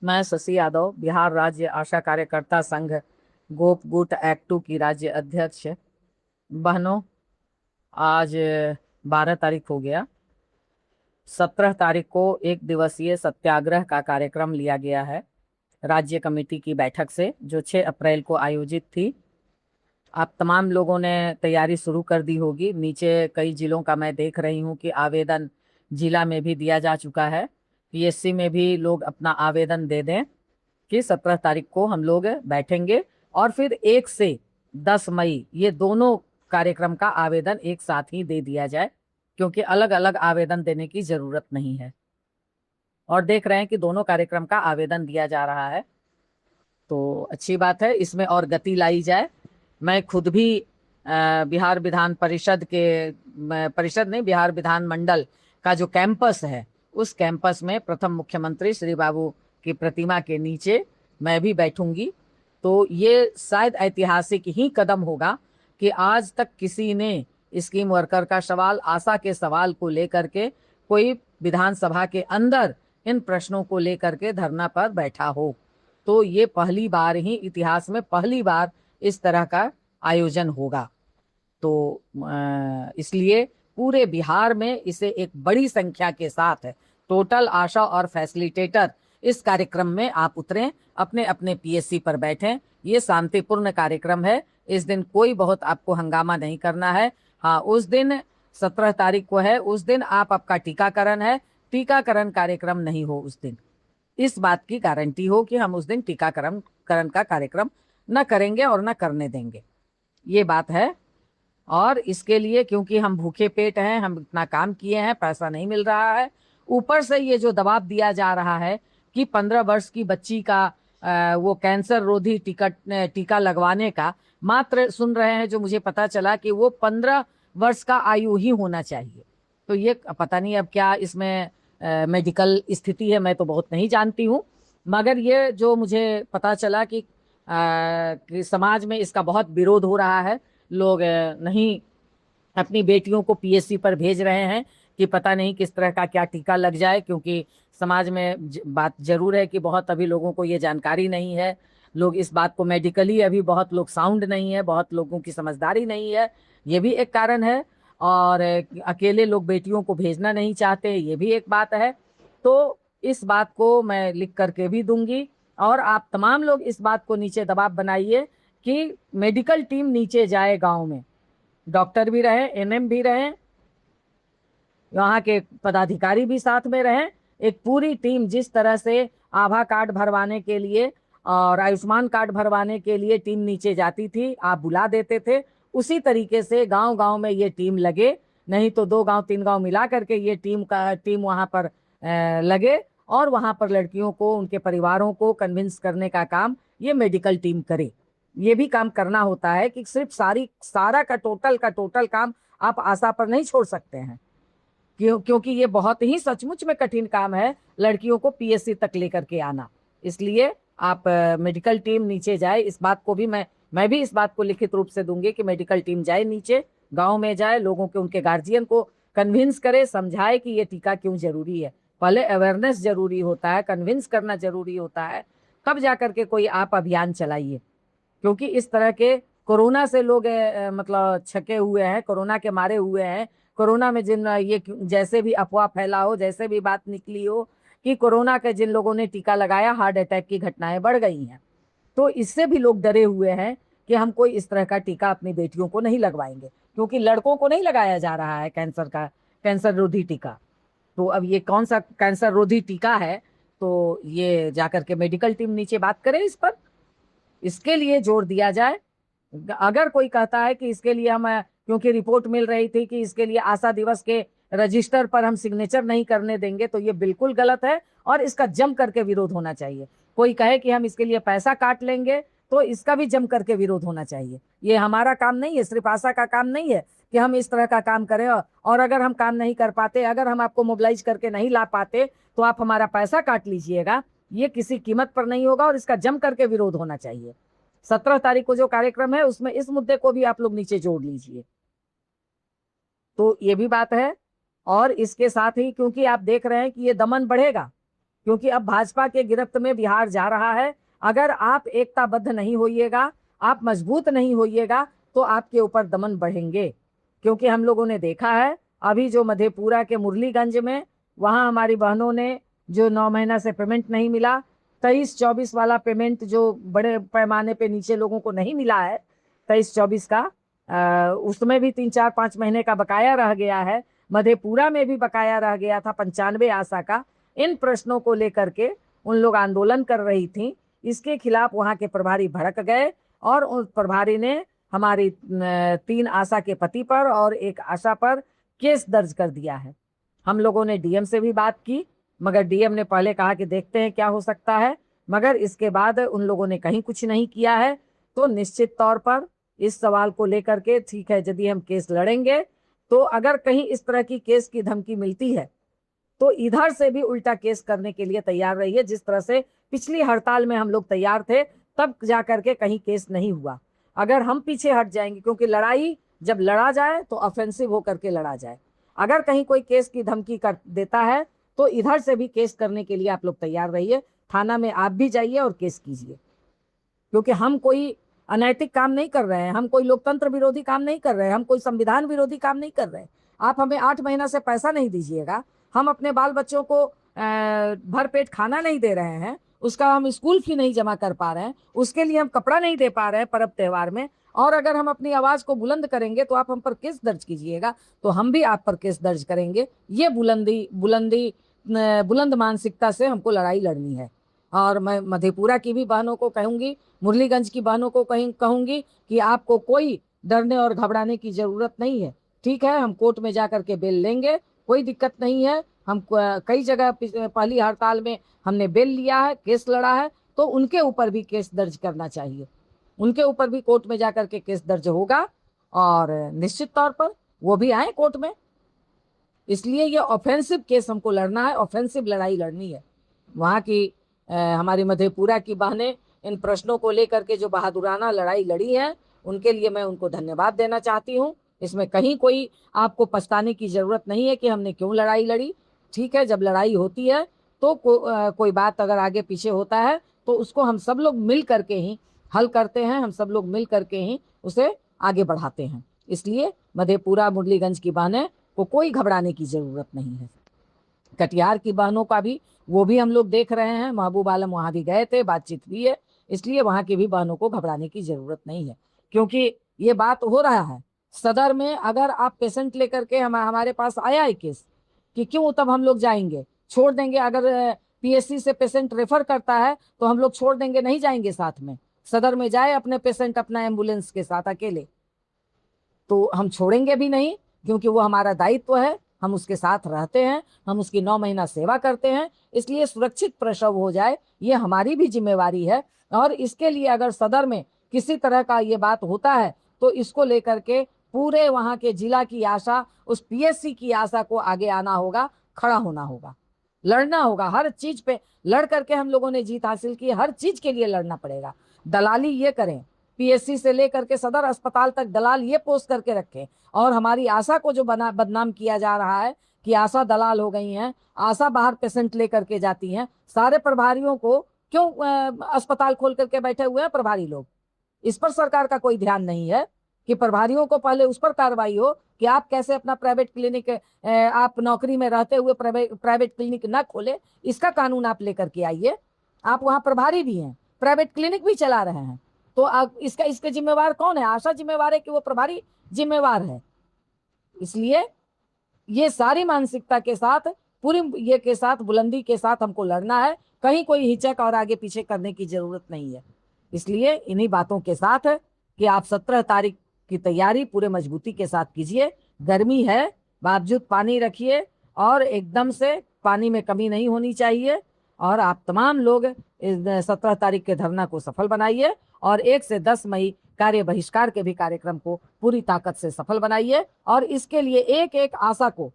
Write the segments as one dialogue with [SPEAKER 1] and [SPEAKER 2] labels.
[SPEAKER 1] मैं शशि यादव, बिहार राज्य आशा कार्यकर्ता संघ गोप गुट एक्ट 2 की राज्य अध्यक्ष। बहनों, आज 12 तारीख हो गया। 17 तारीख को एक दिवसीय सत्याग्रह का कार्यक्रम लिया गया है राज्य कमेटी की बैठक से, जो 6 अप्रैल को आयोजित थी। आप तमाम लोगों ने तैयारी शुरू कर दी होगी। नीचे कई जिलों का मैं देख रही हूँ कि आवेदन जिला में भी दिया जा चुका है। पीएससी में भी लोग अपना आवेदन दे दें कि 17 तारीख को हम लोग बैठेंगे और फिर 1 से 10 मई ये दोनों कार्यक्रम का आवेदन एक साथ ही दे दिया जाए, क्योंकि अलग अलग आवेदन देने की जरूरत नहीं है। और देख रहे हैं कि दोनों कार्यक्रम का आवेदन दिया जा रहा है, तो अच्छी बात है। इसमें और गति लाई जाए। मैं खुद भी बिहार विधान परिषद के परिषद नहीं, बिहार विधान मंडल का जो कैंपस है, उस कैंपस में प्रथम मुख्यमंत्री श्री बाबू की प्रतिमा के नीचे मैं भी बैठूंगी। तो ये शायद ऐतिहासिक ही कदम होगा कि आज तक किसी ने स्कीम वर्कर का सवाल, आशा के सवाल को लेकर के कोई विधानसभा के अंदर इन प्रश्नों को लेकर के धरना पर बैठा हो। तो ये पहली बार ही, इतिहास में पहली बार इस तरह का आयोजन होगा। तो इसलिए पूरे बिहार में इसे एक बड़ी संख्या के साथ टोटल आशा और फैसिलिटेटर इस कार्यक्रम में आप उतरें, अपने अपने पीएससी पर बैठें। ये शांतिपूर्ण कार्यक्रम है। इस दिन कोई बहुत आपको हंगामा नहीं करना है। हाँ, उस दिन 17 तारीख को है, उस दिन आपका टीकाकरण है। टीकाकरण कार्यक्रम नहीं हो उस दिन। इस बात की गारंटी हो कि हम उस दिन टीकाकरण का कार्यक्रम न करेंगे और न करने देंगे, ये बात है। और इसके लिए क्योंकि हम भूखे पेट हैं, हम इतना काम किए हैं, पैसा नहीं मिल रहा है, ऊपर से ये जो दबाव दिया जा रहा है कि 15 वर्ष की बच्ची का वो कैंसर रोधी टीका लगवाने का, मात्र सुन रहे हैं जो मुझे पता चला कि वो 15 वर्ष का आयु ही होना चाहिए। तो ये पता नहीं अब क्या इसमें मेडिकल स्थिति है, मैं तो बहुत नहीं जानती हूँ। मगर ये जो मुझे पता चला कि समाज में इसका बहुत विरोध हो रहा है। लोग नहीं अपनी बेटियों को पीएससी पर भेज रहे हैं कि पता नहीं किस तरह का क्या टीका लग जाए, क्योंकि समाज में बात जरूर है कि बहुत अभी लोगों को ये जानकारी नहीं है। लोग इस बात को मेडिकली अभी बहुत लोग साउंड नहीं है, बहुत लोगों की समझदारी नहीं है, ये भी एक कारण है। और अकेले लोग बेटियों को भेजना नहीं चाहते, ये भी एक बात है। तो इस बात को मैं लिख करके भी दूंगी, और आप तमाम लोग इस बात को नीचे दबाव बनाइए कि मेडिकल टीम नीचे जाए गांव में, डॉक्टर भी रहे, एनएम भी रहे, वहां के पदाधिकारी भी साथ में रहें। एक पूरी टीम, जिस तरह से आभा कार्ड भरवाने के लिए और आयुष्मान कार्ड भरवाने के लिए टीम नीचे जाती थी, आप बुला देते थे, उसी तरीके से गांव गांव में ये टीम लगे। नहीं तो 2 गांव 3 गांव मिला करके ये टीम वहां पर लगे, और वहां पर लड़कियों को, उनके परिवारों को कन्विंस करने का काम ये मेडिकल टीम करे। ये भी काम करना होता है कि सिर्फ सारा का टोटल काम आप आशा पर नहीं छोड़ सकते हैं। क्योंकि ये बहुत ही सचमुच में कठिन काम है लड़कियों को पीएससी तक लेकर के आना। इसलिए आप मेडिकल टीम नीचे जाए, इस बात को भी मैं भी इस बात को लिखित रूप से दूंगी कि मेडिकल टीम जाए नीचे, गांव में जाए, लोगों के, उनके गार्जियन को कन्विंस करे, समझाए कि ये टीका क्यों जरूरी है। पहले अवेयरनेस जरूरी होता है, कन्विंस करना जरूरी होता है, तब जाकर के कोई आप अभियान चलाइए। क्योंकि इस तरह के कोरोना से लोग मतलब छके हुए हैं, कोरोना के मारे हुए हैं। कोरोना में जिन ये जैसे भी अफवाह फैला हो, जैसे भी बात निकली हो कि कोरोना के जिन लोगों ने टीका लगाया, हार्ट अटैक की घटनाएं बढ़ गई हैं। तो इससे भी लोग डरे हुए हैं कि हम कोई इस तरह का टीका अपनी बेटियों को नहीं लगवाएंगे, क्योंकि लड़कों को नहीं लगाया जा रहा है कैंसर रोधी टीका। तो अब ये कौन सा कैंसर रोधी टीका है? तो ये जाकर के मेडिकल टीम नीचे बात करे इस पर, इसके लिए जोर दिया जाए। अगर कोई कहता है कि इसके लिए हम, क्योंकि रिपोर्ट मिल रही थी कि इसके लिए आशा दिवस के रजिस्टर पर हम सिग्नेचर नहीं करने देंगे, तो ये बिल्कुल गलत है और इसका जम करके विरोध होना चाहिए। कोई कहे कि हम इसके लिए पैसा काट लेंगे, तो इसका भी जम करके विरोध होना चाहिए। ये हमारा काम नहीं है, सिर्फ आशा का काम नहीं है कि हम इस तरह का काम करें। और अगर हम काम नहीं कर पाते, अगर हम आपको मोबिलाइज करके नहीं ला पाते, तो आप हमारा पैसा काट लीजिएगा, ये किसी कीमत पर नहीं होगा और इसका जम करके विरोध होना चाहिए। 17 तारीख को जो कार्यक्रम है उसमें इस मुद्दे को भी आप लोग नीचे जोड़ लीजिए। तो ये भी बात है। और इसके साथ ही, क्योंकि आप देख रहे हैं कि ये दमन बढ़ेगा, क्योंकि अब भाजपा के गिरफ्त में बिहार जा रहा है। अगर आप एकताबद्ध नहीं होइएगा, आप मजबूत नहीं होइएगा, तो आपके ऊपर दमन बढ़ेंगे। क्योंकि हम लोगों ने देखा है अभी जो मधेपुरा के मुरलीगंज में, वहां हमारी बहनों ने जो 9 महीना से पेमेंट नहीं मिला, 23-24 वाला पेमेंट जो बड़े पैमाने पे नीचे लोगों को नहीं मिला है, 23-24 का, उसमें भी 3-4-5 महीने का बकाया रह गया है। मधेपुरा में भी बकाया रह गया था 95 आशा का। इन प्रश्नों को लेकर के उन लोग आंदोलन कर रही थी। इसके खिलाफ वहां के प्रभारी भड़क गए और उस प्रभारी ने हमारी 3 आशा के पति पर और 1 आशा पर केस दर्ज कर दिया है। हम लोगों ने डीएम से भी बात की, मगर डीएम ने पहले कहा कि देखते हैं क्या हो सकता है, मगर इसके बाद उन लोगों ने कहीं कुछ नहीं किया है। तो निश्चित तौर पर इस सवाल को लेकर के ठीक है, यदि हम केस लड़ेंगे तो अगर कहीं इस तरह की केस की धमकी मिलती है तो इधर से भी उल्टा केस करने के लिए तैयार रहिए। जिस तरह से पिछली हड़ताल में हम लोग तैयार थे, तब जाकर के कहीं केस नहीं हुआ। अगर हम पीछे हट जाएंगे, क्योंकि लड़ाई जब लड़ा जाए तो ऑफेंसिव होकर के लड़ा जाए। अगर कहीं कोई केस की धमकी कर देता है तो इधर से भी केस करने के लिए आप लोग तैयार रहिए। थाना में आप भी जाइए और केस कीजिए, क्योंकि हम कोई अनैतिक काम नहीं कर रहे हैं, हम कोई लोकतंत्र विरोधी काम नहीं कर रहे हैं, हम कोई संविधान विरोधी काम नहीं कर रहे हैं। आप हमें 8 महीना से पैसा नहीं दीजिएगा, हम अपने बाल बच्चों को भरपेट खाना नहीं दे रहे हैं, उसका हम स्कूल फी नहीं जमा कर पा रहे हैं, उसके लिए हम कपड़ा नहीं दे पा रहे हैं पर्व त्योहार में, और अगर हम अपनी आवाज को बुलंद करेंगे तो आप हम पर केस दर्ज कीजिएगा, तो हम भी आप पर केस दर्ज करेंगे। ये बुलंद मानसिकता से हमको लड़ाई लड़नी है। और मैं मधेपुरा की भी बहनों को कहूंगी, मुरलीगंज की बहनों को कहूंगी कि आपको कोई डरने और घबराने की जरूरत नहीं है। ठीक है, हम कोर्ट में जाकर के बेल लेंगे, कोई दिक्कत नहीं है। हम कई जगह पहली हड़ताल में हमने बेल लिया है, केस लड़ा है, तो उनके ऊपर भी केस दर्ज करना चाहिए। उनके ऊपर भी कोर्ट में जाकर के केस दर्ज होगा और निश्चित तौर पर वो भी आए कोर्ट में। इसलिए ये ऑफेंसिव केस हमको लड़ना है, ऑफेंसिव लड़ाई लड़नी है। वहाँ की हमारी मधेपुरा की बहनें इन प्रश्नों को लेकर के जो बहादुराना लड़ाई लड़ी है, उनके लिए मैं उनको धन्यवाद देना चाहती हूँ। इसमें कहीं कोई आपको पछताने की जरूरत नहीं है कि हमने क्यों लड़ाई लड़ी। ठीक है, जब लड़ाई होती है तो कोई बात अगर आगे पीछे होता है तो उसको हम सब लोग मिल करके ही हल करते हैं, हम सब लोग मिल करके ही उसे आगे बढ़ाते हैं। इसलिए मधेपुरा मुरलीगंज की बहनें को कोई घबराने की जरूरत नहीं है। कटिहार की बहनों का भी, वो भी हम लोग देख रहे हैं, महबूब आलम वहां भी गए थे, बातचीत हुई है, इसलिए वहां की भी बहनों को घबराने की जरूरत नहीं है। क्योंकि ये बात हो रहा है सदर में, अगर आप पेशेंट लेकर के हमारे पास आया है केस कि क्यों, तब हम लोग जाएंगे, छोड़ देंगे। अगर पीएससी से पेशेंट रेफर करता है तो हम लोग छोड़ देंगे, नहीं जाएंगे साथ में। सदर में जाए अपने पेशेंट अपना एम्बुलेंस के साथ अकेले, तो हम छोड़ेंगे भी नहीं, क्योंकि वो हमारा दायित्व है, हम उसके साथ रहते हैं, हम उसकी 9 महीना सेवा करते हैं। इसलिए सुरक्षित प्रसव हो जाए, ये हमारी भी जिम्मेवारी है। और इसके लिए अगर सदर में किसी तरह का ये बात होता है तो इसको लेकर के पूरे वहां के जिला की आशा, उस पीएससी की आशा को आगे आना होगा, खड़ा होना होगा, लड़ना होगा। हर चीज पे लड़ करके हम लोगों ने जीत हासिल की, हर चीज के लिए लड़ना पड़ेगा। दलाली ये करें, पीएससी से लेकर के सदर अस्पताल तक दलाल ये पोस्ट करके रखें, और हमारी आशा को जो बदनाम किया जा रहा है कि आशा दलाल हो गई हैं, आशा बाहर पेशेंट लेकर के जाती हैं। सारे प्रभारियों को क्यों अस्पताल खोल करके बैठे हुए हैं प्रभारी लोग? इस पर सरकार का कोई ध्यान नहीं है कि प्रभारियों को पहले उस पर कार्रवाई हो कि आप कैसे अपना प्राइवेट क्लिनिक, आप नौकरी में रहते हुए प्राइवेट क्लिनिक ना खोले, इसका कानून आप लेकर के आइए। आप वहां प्रभारी भी हैं, प्राइवेट क्लिनिक भी चला रहे हैं, तो इसका जिम्मेवार कौन है? आशा जिम्मेवार है कि वो प्रभारी जिम्मेवार है? इसलिए ये सारी मानसिकता के साथ, पूरी ये के साथ, बुलंदी के साथ हमको लड़ना है। कहीं कोई हिचक और आगे पीछे करने की जरूरत नहीं है। इसलिए इन्हीं बातों के साथ कि आप 17 तारीख की तैयारी पूरे मजबूती के साथ कीजिए। गर्मी है, बावजूद पानी रखिए, और एकदम से पानी में कमी नहीं होनी चाहिए। और आप तमाम लोग 17 तारीख के धरना को सफल बनाइए, और 1 से 10 मई कार्य बहिष्कार के भी कार्यक्रम को पूरी ताकत से सफल बनाइए। और इसके लिए एक एक आशा को,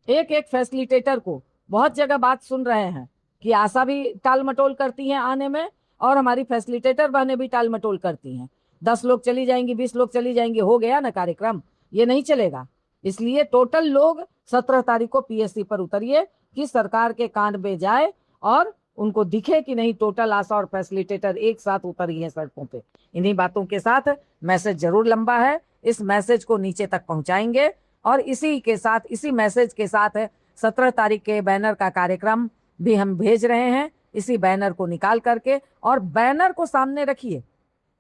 [SPEAKER 1] एक एक फैसिलिटेटर को, बहुत जगह बात सुन रहे हैं कि आशा भी टाल मटोल करती हैं आने में, और हमारी फैसिलिटेटर बहनें भी टाल मटोल करती हैं। 10 लोग चली जाएंगी, 20 लोग चली जाएंगी, हो गया ना कार्यक्रम? ये नहीं चलेगा। इसलिए टोटल लोग 17 तारीख को पीएससी पर उतरिए कि सरकार के कान में जाए और उनको दिखे कि नहीं टोटल आशा और फैसिलिटेटर एक साथ उतर गए हैं सड़कों पे। इन्हीं बातों के साथ मैसेज जरूर लंबा है, इस मैसेज को नीचे तक पहुंचाएंगे और इसी मैसेज के साथ 17 तारीख के बैनर का कार्यक्रम भी हम भेज रहे हैं। इसी बैनर को निकाल करके और बैनर को सामने रखिए,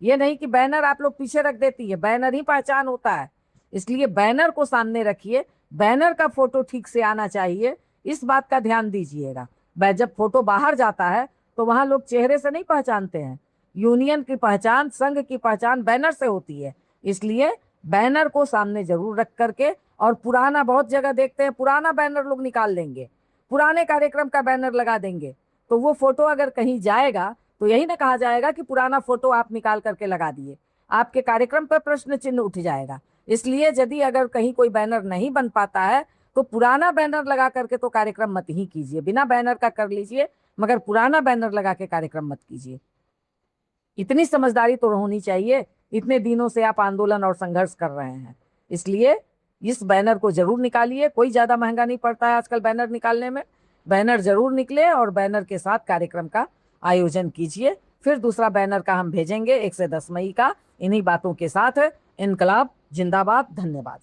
[SPEAKER 1] ये नहीं कि बैनर आप लोग पीछे रख देती है, बैनर ही पहचान होता है, इसलिए बैनर को सामने रखिए। बैनर का फोटो ठीक से आना चाहिए, इस बात का ध्यान दीजिएगा। जब फोटो बाहर जाता है तो वहां लोग चेहरे से नहीं पहचानते हैं, यूनियन की पहचान, संघ की पहचान बैनर से होती है। इसलिए बैनर को सामने जरूर रख करके, और पुराना बहुत जगह देखते हैं पुराना बैनर लोग निकाल लेंगे, पुराने कार्यक्रम का बैनर लगा देंगे, तो वो फोटो अगर कहीं जाएगा तो यही ना कहा जाएगा कि पुराना फोटो आप निकाल करके लगा दिए, आपके कार्यक्रम पर प्रश्न चिन्ह उठ जाएगा। इसलिए यदि अगर कहीं कोई बैनर नहीं बन पाता है तो पुराना बैनर लगा करके तो कार्यक्रम मत ही कीजिए, बिना बैनर का कर लीजिए, मगर पुराना बैनर लगा के कार्यक्रम मत कीजिए। इतनी समझदारी तो होनी चाहिए, इतने दिनों से आप आंदोलन और संघर्ष कर रहे हैं, इसलिए इस बैनर को जरूर निकालिए। कोई ज्यादा महंगा नहीं पड़ता है आजकल बैनर निकालने में, बैनर जरूर निकले और बैनर के साथ कार्यक्रम का आयोजन कीजिए। फिर दूसरा बैनर का हम भेजेंगे 1 से 10 मई का, इन्हीं बातों के साथ। इनकलाब जिंदाबाद। धन्यवाद।